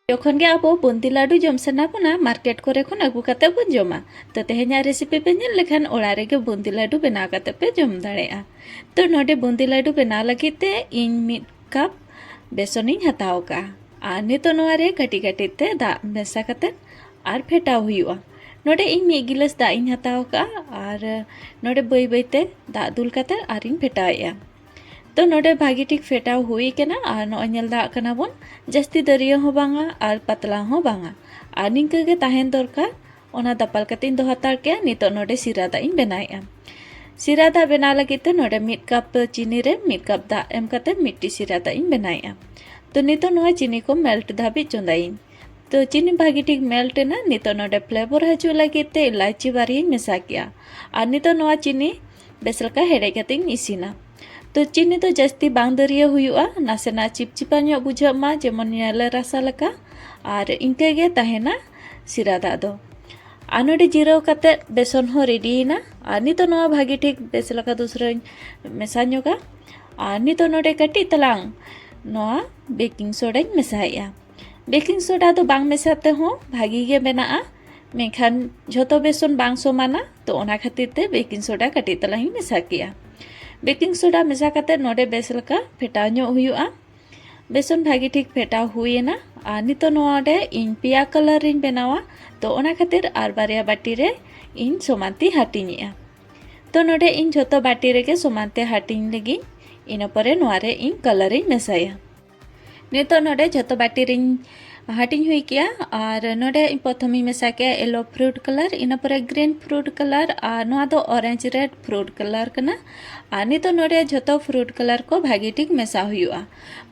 जखन गे अब बुंदी लाडू जम सना बोना मार्केट करे खन आगू काते बन जमा तो तेहे냐 रेसिपी पे नेल लेखान ओड़ा रेगे बुंदी लाडू बनाव काते पे जम दाड़ेया। तो नोडे बुंदी लाडू बनाव लगित ते इन मिड कप बेसनिन हताव का आर नितो नोआ रे कटी कटी ते दा मेसा काते आर फेटाव हुयुआ। नोडे इन मिड गिलास दा इन हताव का आर नोडे बई बई ते दा दुल काते आर इन फेटावेया। तो नोडे भागी ठीक फेटाव हुई केना आर नो नेल दा कना बोन जस्ती दरिया हो बांगा आर पतला हो बांगा आर निंका गे ताहेन दरकार ओना दपाल कतिन दो हतार के नितो नोडे सिरा दा इन बनाया। सिरा दा बना लगी ते नोडे मिड कप चीनी रे मिड कप दा एम कते मिट्टी सिरा दा इन बनाया। तो नितो नोआ चीनी को मेल्ट धाबी चोंदाइन। तो चीनी भागी ठीक मेल्ट ना नितो नोडे फ्लेवर हजू लगी ते इलायची बारी मेसा किया आर नितो नोआ चीनी बेसलका हेडे कतिन इसिना। तो चीनी तो जस्ती बांग दरिया हुआ नासेना चिपचिपा ᱧᱚᱜ बुझाव मा जेमन नेले रासा लेका आर इनके गे ताहेना सिरा दा दो। आर नोडे जिराव काते बेसन हो रेडीना आर नितो नोआ भागी ठीक बेस लेका दूसरा मेसा ᱧᱚᱜᱟ आर नितो नोडे कटी तलांग नोआ बेकिंग सोडा मेसाया। बेकिंग सोडा तो बांग मेसाते हो भागी गे बेनाआ मेखान झोतो बेसन बांग समाना तो ओना खातिर ते बेकिंग सोडा कटी तलांग मेसा किया। बेकिंग सोडा मेसा काते नोडे बेस लेका फेटाव ᱧᱚᱜ हुआ। बेसन भागी ठीक फेटाव हुईना आर नितो नोडे इन पिया कलर इन बनावा तो ओना खातिर आर बारिया बाटी रे इन समानती हाटिनिया। तो नोडे इन झोतो बाटी रेगे समानते हाटिन लगी इना परे नोआ रे इन कलर इन मेसाया। नितो नोडे झोतो बाटी रे हाटिन हुई किया आर नोडे प्रथम मेसा किया येलो फ्रूट कलर इना परे ग्रीन फ्रूट कलर आर नोआ दो ऑरेंज रेड फ्रूट कलर कना आर नितो नोडे झोतो फ्रूट कलर को भागी ठीक मेसा हुआ।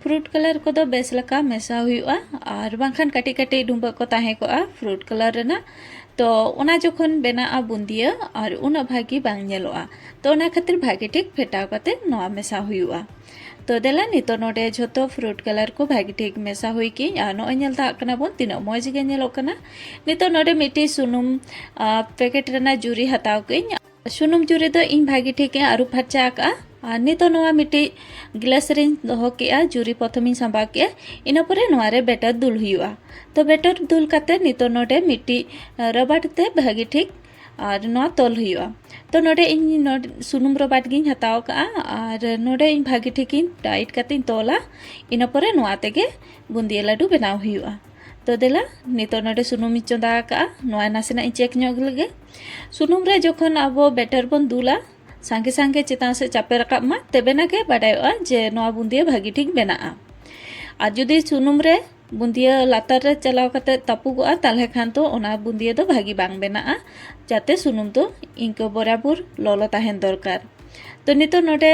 फ्रूट कलर को दो बेस लका मेसा हुआ आर बांखान कटी कटी डुंबा को ताहे को फ्रूट कलर रेना तो ओना जखन बेना बुंदिया और उना भागी बांग नेलोआ तो ओना खातिर भागी ठीक फेटाव काते नोआ मेसा हुआ। तो देला नितो नोडे झोतो फ्रूट कलर को भागी ठीक मेसा हुई की आर नो नेल दा कना बोन तिनो मौज गे नेलो कना। नितो नोडे मिट्टी सुनुम पैकेट रेना जुरी हताव की सुनुम जुरी दो इन भागी ठीक आरु फरचा का आर नितो नोआ मिट्टी गिलास रे दोहो के जुरी प्रथम सांबा के इना परे नोआ रे बेटर दुल हुआ। तो बेटर दुल काते नितो नोडे मिट्टी रबाट ते भागी ठीक और नोआ तोल हुआ। तो नोडे इन नोडे सुनुम रबाट गिन हताव का और नोडे इन भागी ठीक टाइट कातिन तोला इना परे नोआ तेगे बुंदिया लाडू बनाव हुआ। तो देला नितो नोडे सुनुम चोंदा का नोआ नासेना चेक ᱧᱚᱜ लगे सुनुम रे जखन अब बेटर बन दुला सांगे सांगे चितान से चापे रकाब मा तेबेना के बाडायोआ जे नोआ बुंदिया भागी ठीक बेनाआ। आर जुदी सुनुम रे बुंदिया लातार रे चलाव काते तापुगोआ ताले खान तो ओना बुंदिया दो भागी बांग बेनाआ जाते सुनुम तो इनको बराबर लolo ताहेन दरकार। तो नितो नोडे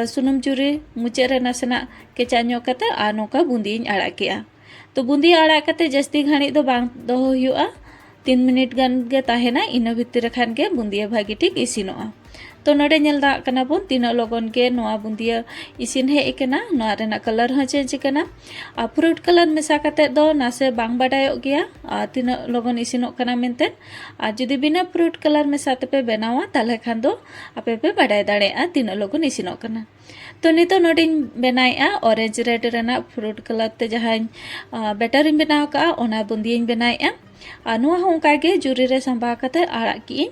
सुनुम जुरी मुचे रे नासेना केचा ᱧᱚᱜ काते आर नोका बुंदियाñ आड़ा केआ। तो बुंदिया आड़ा काते जस्ती घाणी दो बांग दोहो हुआ 3 मिनट गान गे ताहेना इना भितर खान के बुंदिया भागी ठीक इसिनोआ। तो नोडे नेल दा कना बोन तीनो लगन के नोआ बुंदिया इसिन हे एकना नोआ रेना कलर ह चेंज कना आ फ्रूट कलर मेसा काते दो नासे बांग बाडायो गया आ तीनो लगन इसिनो कना मेनते आ जुदी बिना फ्रूट कलर मेसा तपे बनावा ताले खान दो आपे पे बाडाय दाड़े आ तीनो लगन इसिनो कना। तो नितो नोडिन बनाया ऑरेंज रेड रेना फ्रूट कलर ते जहां बेटर बनाव का ओना बुंदिया बनाया आ नोआ हो उनका गे जुरी रे संभा काते आड़ा की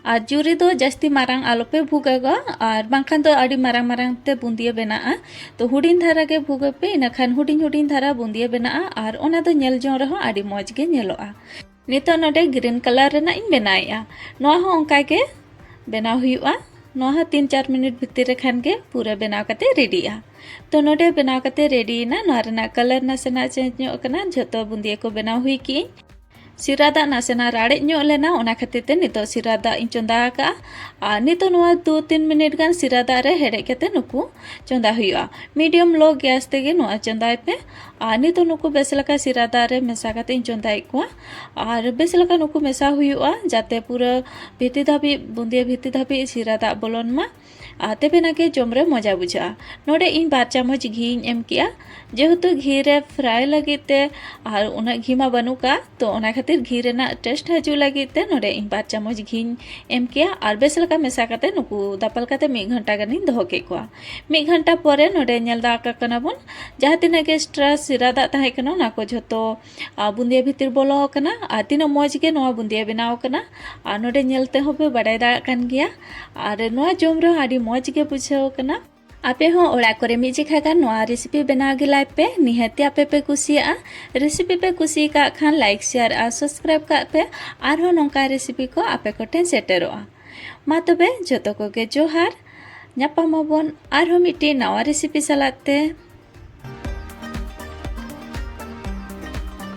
आर जुरी दो जस्ती मारांग आलोपे भुगेगा और बांखान तो आड़ी मारांग मारांग ते बुंदिया बेनाआ। तो हुडिन धारा के भुगे पे इनाखान हुडिन हुडिन धारा बुंदिया बेनाआ और ओना दो नेल जों रहो आड़ी मौज गे नेलोआ। नितो नोडे ग्रीन कलर रेना इन बनाया नोआ हो उनका के बनाव हुआ। नोआ 3-4 मिनट भितर खान के पूरा बनाव काते रेडीआ। तो नोडे बनाव काते रेडी ना नोआ रेना कलर नासेना चेंज ᱧᱚᱜ कना झोतो बुंदिया को बनाव हुई की सिरा दा नासेना राड़े ᱧᱚᱜ लेना ओना खातिर ते नितो सिरा दा इन चोंदा का आ नितो नोआ 2-3 मिनट गान सिरा दा रे हेडे केते नुकु चोंदा हुआ। मीडियम लो गैस तेगे नोआ चोंदाय पे आ नितो नुकु बेस लेका सिरा दा रे मेसा काते इन चोंदाय को और बेस लेका नुकु मेसा हुआ जाते पूरा भिति धाबी बुंदिया भिति धाबी सिरा दा बोलन मा तेबेनागे जमरे मजा बुझा नोडे इन 2 चामच घी एम किया जेहेतु घी रे फ्राई लगिते और उना घी मा बनुका तो ओना खातिर घी रेना टेस्ट हजू लगिते नोडे इन 2 चामच घी एम किया और बेस लका मेसा काते नुकु दापल काते 1 घंटा गानी दोहो के कोआ 1 घंटा परे नोडे नेल दा का कना बन जहाँ तिना के एक्स्ट्रा सिरा दा ताहे कना ना को झतो बुंदिया भितिर बोलो कना आ तिना मौज के नोआ बुंदिया बनाव कना आ नोडे नेलते होबे बाडाय दा कान गिया और नोआ जम रे आडी मौज के बुझाव कना आपे हो ओड़ा करे मिजिखा गान नोआ रेसिपी बनाव गिलाय पे निहाती आपे पे कुसिया रेसिपी पे कुसी का खान लाइक शेयर और सब्सक्राइब का पे और हो नोंका रेसिपी को आपे को ठेन सेटेरोआ मा तबे जतो को के जोहार ᱧᱟᱯᱟᱢᱟᱵᱚᱱ ᱟᱨᱦᱚᱸ ᱢᱤᱫᱴᱮᱱ ᱱᱟᱣᱟ ᱨᱮᱥᱤᱯᱤ ᱥᱟᱞᱟᱜ ᱛᱮ